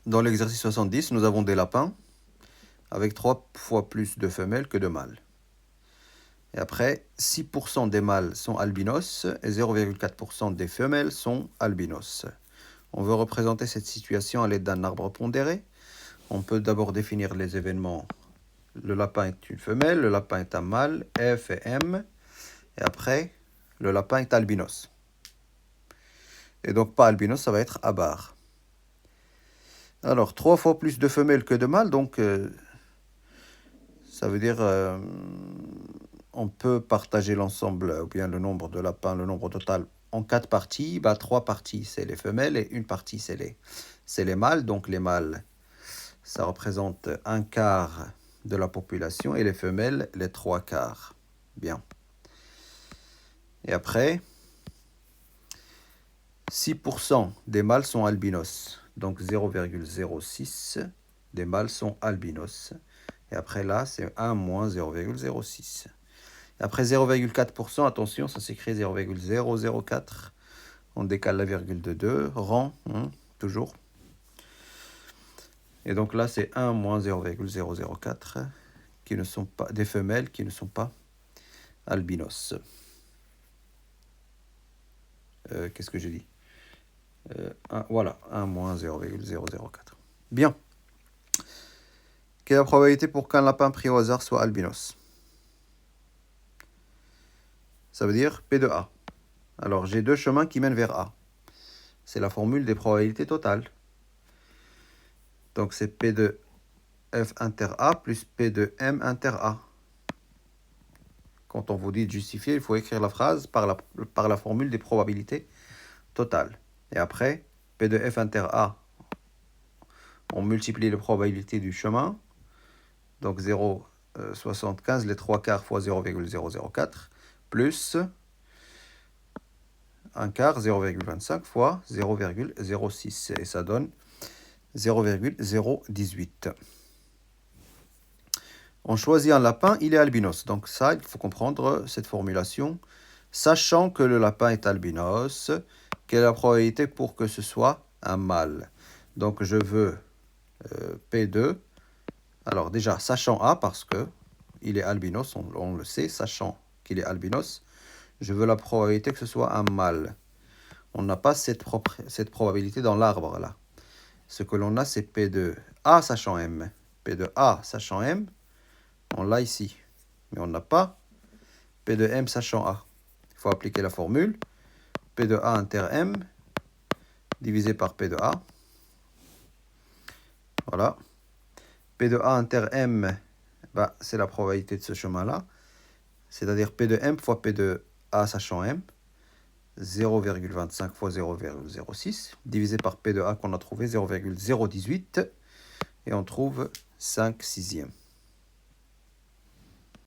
Dans l'exercice 70, nous avons des lapins avec 3 fois plus de femelles que de mâles. Et après, 6% des mâles sont albinos et 0,4% des femelles sont albinos. On veut représenter cette situation à l'aide d'un arbre pondéré. On peut d'abord définir les événements. Le lapin est une femelle, le lapin est un mâle, F et M. Et après, le lapin est albinos. Et donc pas albinos, ça va être abar. Alors, 3 fois plus de femelles que de mâles, donc ça veut dire on peut partager l'ensemble, ou bien le nombre de lapins, le nombre total, en 4 parties. 3 parties, c'est les femelles, et une partie, c'est les mâles. Donc les mâles, ça représente un quart de la population, et les femelles, les 3 quarts. Bien. Et après, 6% des mâles sont albinos. Donc 0,06 des mâles sont albinos. Et après là, c'est 1 moins 0,06. Après 0,4%, attention, ça s'écrit 0,004. On décale la virgule de 2, rang, toujours. Et donc là, c'est 1 moins 0,004, qui ne sont pas des femelles qui ne sont pas albinos. Qu'est-ce que j'ai dit voilà, 1 moins 0,004. Bien. Quelle est la probabilité pour qu'un lapin pris au hasard soit albinos? Ça veut dire P de A. Alors, j'ai deux chemins qui mènent vers A. C'est la formule des probabilités totales. Donc, c'est P de F inter A plus P de M inter A. Quand on vous dit de justifier, il faut écrire la phrase par la formule des probabilités totales. Et après, P de F inter A, on multiplie les probabilités du chemin. Donc 0,75, les 3 quarts fois 0,004, plus un quart, 0,25 fois 0,06. Et ça donne 0,018. On choisit un lapin, il est albinos. Donc ça, il faut comprendre cette formulation. Sachant que le lapin est albinos, quelle est la probabilité pour que ce soit un mâle? Donc je veux P2. Alors déjà, sachant A, parce que il est albinos, on le sait, sachant qu'il est albinos, je veux la probabilité que ce soit un mâle. On n'a pas cette probabilité dans l'arbre là. Ce que l'on a, c'est P de A sachant M. P de A sachant M, on l'a ici. Mais on n'a pas P de M sachant A. Il faut appliquer la formule. P de A inter M divisé par P de A. Voilà. P de A inter M, c'est la probabilité de ce chemin-là. C'est-à-dire P de M fois P de A sachant M. 0,25 fois 0,06 divisé par P de A qu'on a trouvé 0,018 et on trouve 5 sixièmes.